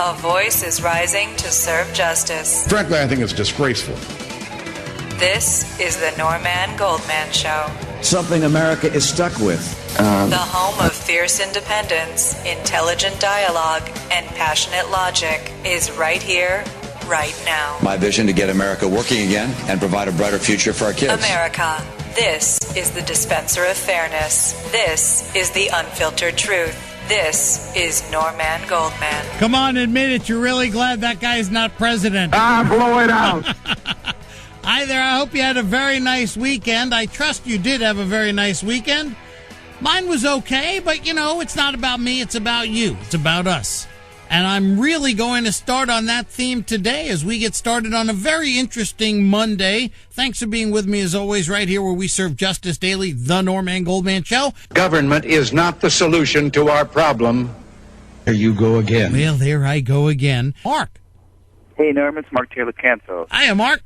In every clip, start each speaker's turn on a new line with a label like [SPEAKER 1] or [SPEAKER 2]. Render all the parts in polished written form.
[SPEAKER 1] A voice is rising to serve justice.
[SPEAKER 2] Frankly, I think it's disgraceful.
[SPEAKER 1] This is the Norman Goldman Show.
[SPEAKER 3] Something America is stuck with.
[SPEAKER 1] The home of fierce independence, intelligent dialogue, and passionate logic is right here, right now.
[SPEAKER 3] My vision to get America working again and provide a brighter future for our kids.
[SPEAKER 1] America, this is the dispenser of fairness. This is the unfiltered truth. This is Norman Goldman.
[SPEAKER 4] Come on, admit it. You're really glad that guy's not president.
[SPEAKER 2] Blow it out.
[SPEAKER 4] Hi there. I hope you had a very nice weekend. I trust you did have a very nice weekend. Mine was okay, but, it's not about me. It's about you. It's about us. And I'm really going to start on that theme today as we get started on a very interesting Monday. Thanks for being with me, as always, right here where we serve justice daily, the Norman Goldman Show.
[SPEAKER 5] Government is not the solution to our problem. There you go again.
[SPEAKER 4] Well, there I go again. Mark.
[SPEAKER 6] Hey, Norm, it's Mark Taylor-Canfield.
[SPEAKER 4] Hiya, Mark.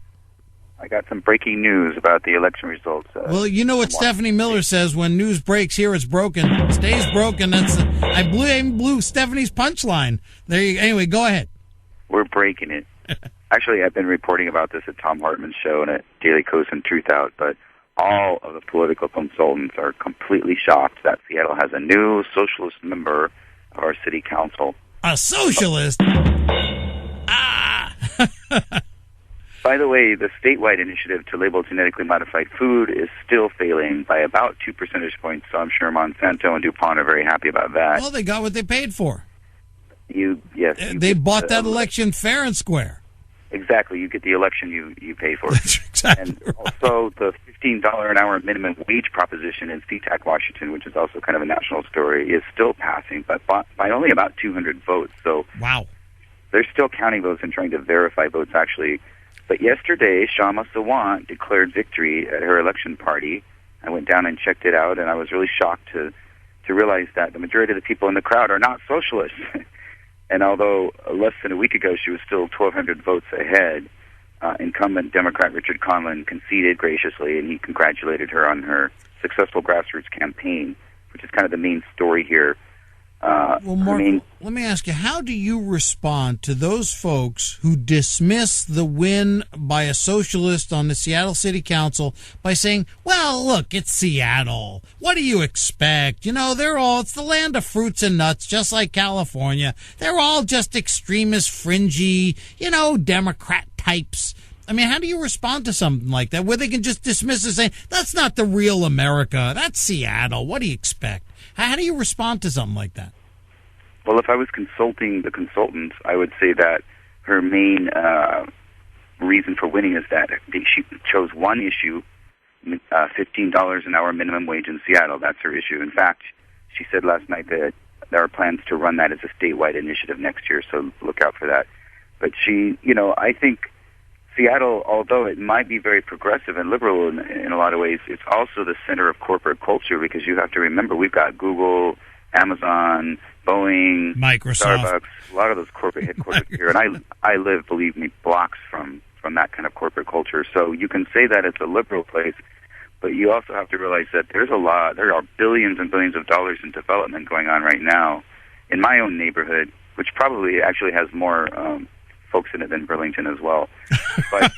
[SPEAKER 6] I got some breaking news about the election results.
[SPEAKER 4] Well, you know what Stephanie Miller says, when news breaks here, it's broken. It stays broken. I blew Stephanie's punchline. There you go. Anyway, go ahead.
[SPEAKER 6] We're breaking it. Actually, I've been reporting about this at Thom Hartmann Show and at Daily Kos and Truth Out, but all of the political consultants are completely shocked that Seattle has a new socialist member of our city council.
[SPEAKER 4] A socialist?
[SPEAKER 6] By the way, the statewide initiative to label genetically modified food is still failing by about 2 percentage points, so I'm sure Monsanto and DuPont are very happy about that.
[SPEAKER 4] Well, they got what they paid for.
[SPEAKER 6] Yes.
[SPEAKER 4] They bought that election fair and square.
[SPEAKER 6] Exactly. You get the election you pay for.
[SPEAKER 4] That's exactly
[SPEAKER 6] And
[SPEAKER 4] right.
[SPEAKER 6] also the $15 an hour minimum wage proposition in SeaTac, Washington, which is also kind of a national story, is still passing, but by only about 200 votes. So
[SPEAKER 4] wow.
[SPEAKER 6] They're still counting votes and trying to verify votes, actually. But yesterday, Kshama Sawant declared victory at her election party. I went down and checked it out, and I was really shocked to realize that the majority of the people in the crowd are not socialists. And although less than a week ago she was still 1,200 votes ahead, incumbent Democrat Richard Conlon conceded graciously, and he congratulated her on her successful grassroots campaign, which is kind of the main story here.
[SPEAKER 4] Well, Mark, let me ask you, how do you respond to those folks who dismiss the win by a socialist on the Seattle City Council by saying, well, look, it's Seattle. What do you expect? It's the land of fruits and nuts, just like California. They're all just extremist, fringy, Democrat types. I mean, how do you respond to something like that, where they can just dismiss it saying, that's not the real America, that's Seattle, what do you expect? How do you respond to something like that?
[SPEAKER 6] Well, if I was consulting the consultants, I would say that her main reason for winning is that she chose one issue, $15 an hour minimum wage in Seattle. That's her issue. In fact, she said last night that there are plans to run that as a statewide initiative next year, so look out for that. But I think Seattle, although it might be very progressive and liberal in a lot of ways, it's also the center of corporate culture, because you have to remember we've got Google, Amazon, Boeing,
[SPEAKER 4] Microsoft,
[SPEAKER 6] Starbucks, a lot of those corporate headquarters here. And I live, believe me, blocks from that kind of corporate culture. So you can say that it's a liberal place, but you also have to realize that there are billions and billions of dollars in development going on right now in my own neighborhood, which probably actually has more folks in it than Burlington as well. But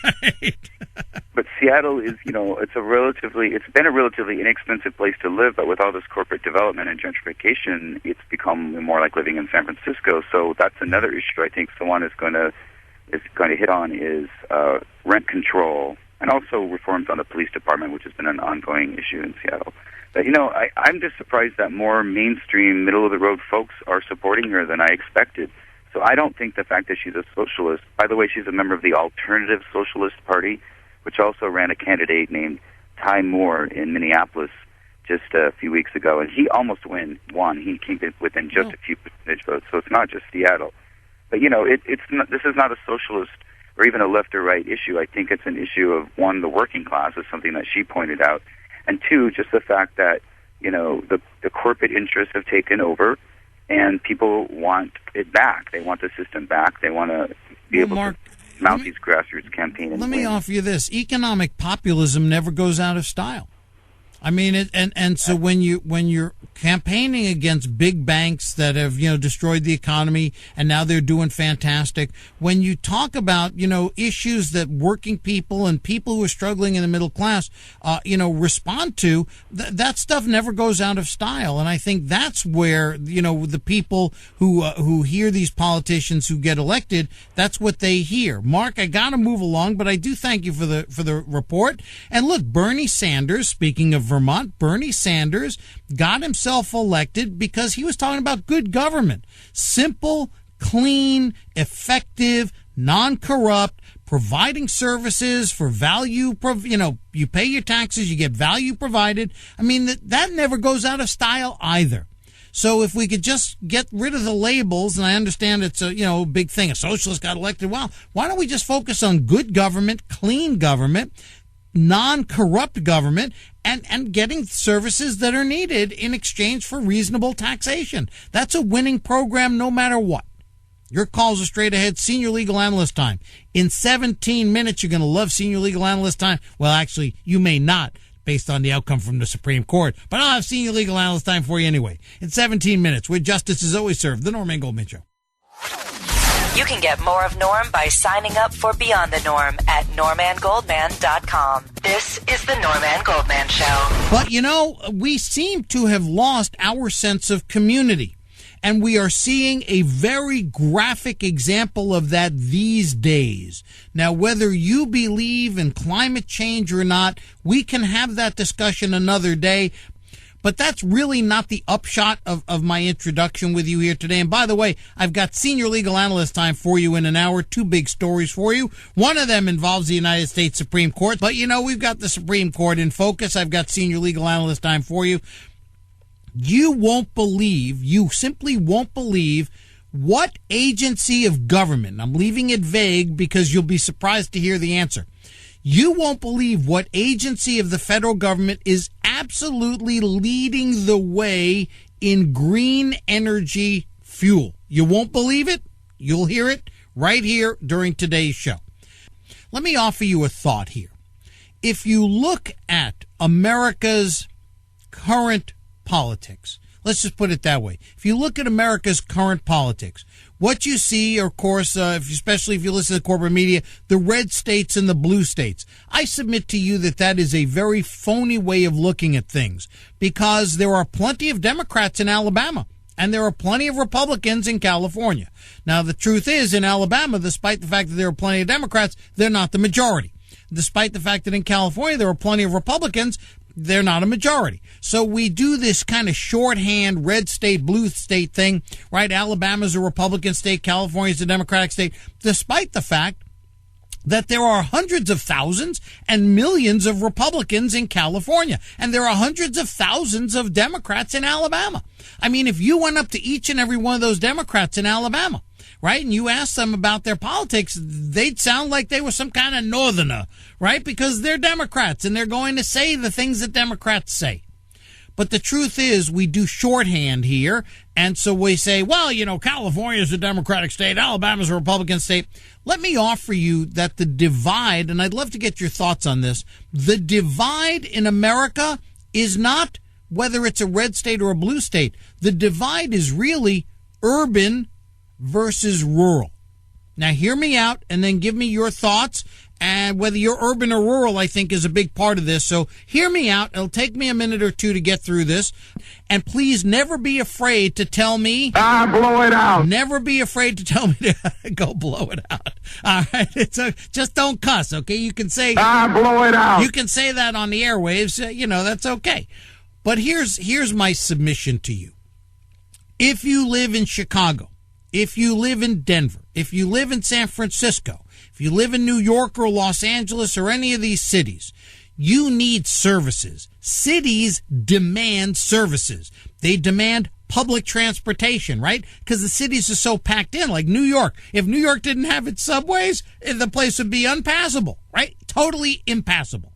[SPEAKER 6] but Seattle is, it's been a relatively inexpensive place to live, but with all this corporate development and gentrification, it's become more like living in San Francisco. So that's another issue I think Sawant is going to hit on is rent control, and also reforms on the police department, which has been an ongoing issue in Seattle. But, I'm just surprised that more mainstream, middle-of-the-road folks are supporting her than I expected. So I don't think the fact that she's a socialist, by the way, she's a member of the Alternative Socialist Party, which also ran a candidate named Ty Moore in Minneapolis just a few weeks ago, and he almost won. He came within just a few percentage votes, so it's not just Seattle. But, this is not a socialist or even a left or right issue. I think it's an issue of, one, the working class is something that she pointed out, and two, just the fact that, the corporate interests have taken over, and people want it back. They want the system back. They want to be able to mount these grassroots campaigns.
[SPEAKER 4] Let me offer you this. Economic populism never goes out of style. I mean, so when you're campaigning against big banks that have, destroyed the economy and now they're doing fantastic, when you talk about, issues that working people and people who are struggling in the middle class, respond to, that stuff never goes out of style. And I think that's where, the people who hear these politicians who get elected, that's what they hear. Mark, I got to move along, but I do thank you for the report. And look, Bernie Sanders, speaking of Vermont, Bernie Sanders got himself elected because he was talking about good government. Simple, clean, effective, non-corrupt, providing services for value. You pay your taxes, you get value provided. I mean, that never goes out of style either. So if we could just get rid of the labels, and I understand it's a big thing, a socialist got elected. Well, why don't we just focus on good government, clean government, non-corrupt government, and getting services that are needed in exchange for reasonable taxation? That's a winning program no matter what. Your calls are straight ahead. Senior Legal Analyst time. In 17 minutes, you're going to love Senior Legal Analyst time. Well, actually, you may not, based on the outcome from the Supreme Court. But I'll have Senior Legal Analyst time for you anyway. In 17 minutes, where justice is always served. The Norm and Goldman Show.
[SPEAKER 1] You can get more of Norm by signing up for Beyond the Norm at normandgoldman.com. This is the Norm and Goldman Show.
[SPEAKER 4] But, we seem to have lost our sense of community. And we are seeing a very graphic example of that these days. Now, whether you believe in climate change or not, we can have that discussion another day. But that's really not the upshot of my introduction with you here today. And by the way, I've got Senior Legal Analyst time for you in an hour. Two big stories for you. One of them involves the United States Supreme Court. But, we've got the Supreme Court in focus. I've got Senior Legal Analyst time for you. You simply won't believe what agency of government, I'm leaving it vague because you'll be surprised to hear the answer. You won't believe what agency of the federal government is absolutely leading the way in green energy fuel. You won't believe it? You'll hear it right here during today's show. Let me offer you a thought here. If you look at America's current politics, let's just put it that way. If you look at America's current politics, what you see, of course, especially if you listen to the corporate media, the red states and the blue states. I submit to you that is a very phony way of looking at things, because there are plenty of Democrats in Alabama and there are plenty of Republicans in California. Now, the truth is, in Alabama, despite the fact that there are plenty of Democrats, they're not the majority. Despite the fact that in California there are plenty of Republicans, they're not a majority. So we do this kind of shorthand red state, blue state thing, right? Alabama's a Republican state, California's a Democratic state, despite the fact that there are hundreds of thousands and millions of Republicans in California, and there are hundreds of thousands of Democrats in Alabama. I mean, if you went up to each and every one of those Democrats in Alabama, right, and you asked them about their politics, they'd sound like they were some kind of northerner, right, because they're Democrats and they're going to say the things that Democrats say. But the truth is, we do shorthand here, and so we say, well, California's a Democratic state, Alabama's a Republican state. Let me offer you that the divide, and I'd love to get your thoughts on this, the divide in America is not whether it's a red state or a blue state. The divide is really urban versus rural. Now, hear me out and then give me your thoughts. And whether you're urban or rural, I think, is a big part of this. So hear me out. It'll take me a minute or two to get through this. And please never be afraid to tell me.
[SPEAKER 2] Blow it out.
[SPEAKER 4] Never be afraid to tell me to go blow it out. All right. Just don't cuss, okay? You can say.
[SPEAKER 2] Blow it out.
[SPEAKER 4] You can say that on the airwaves. That's okay. But here's my submission to you. If you live in Chicago, if you live in Denver, if you live in San Francisco, if you live in New York or Los Angeles or any of these cities, you need services. Cities demand services. They demand public transportation, right? Because the cities are so packed in, like New York. If New York didn't have its subways, the place would be unpassable, right? Totally impassable.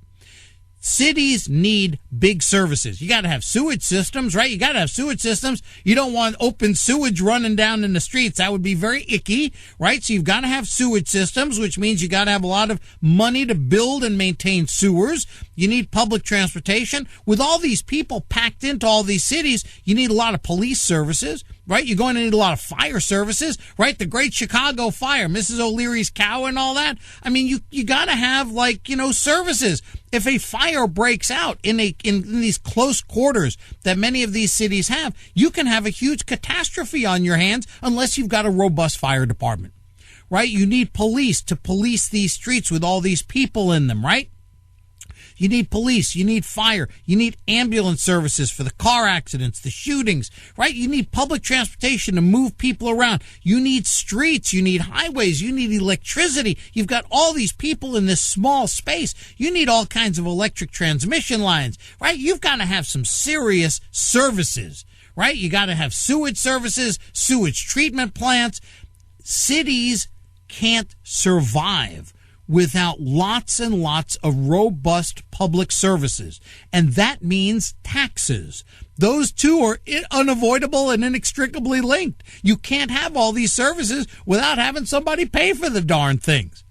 [SPEAKER 4] Cities need big services. You got to have sewage systems, right? You got to have sewage systems. You don't want open sewage running down in the streets. That would be very icky, right? So you've got to have sewage systems, which means you got to have a lot of money to build and maintain sewers. You need public transportation. With all these people packed into all these cities, you need a lot of police services, right? You're going to need a lot of fire services, right? The Great Chicago Fire, Mrs. O'Leary's cow and all that. I mean, you got to have, like, services. If a fire breaks out in these close quarters that many of these cities have, you can have a huge catastrophe on your hands unless you've got a robust fire department, right? You need police to police these streets with all these people in them, right? You need police, you need fire, you need ambulance services for the car accidents, the shootings, right? You need public transportation to move people around. You need streets, you need highways, you need electricity. You've got all these people in this small space. You need all kinds of electric transmission lines, right? You've got to have some serious services, right? You got to have sewage services, sewage treatment plants. Cities can't survive without lots and lots of robust public services. And that means taxes. Those two are unavoidable and inextricably linked. You can't have all these services without having somebody pay for the darn things.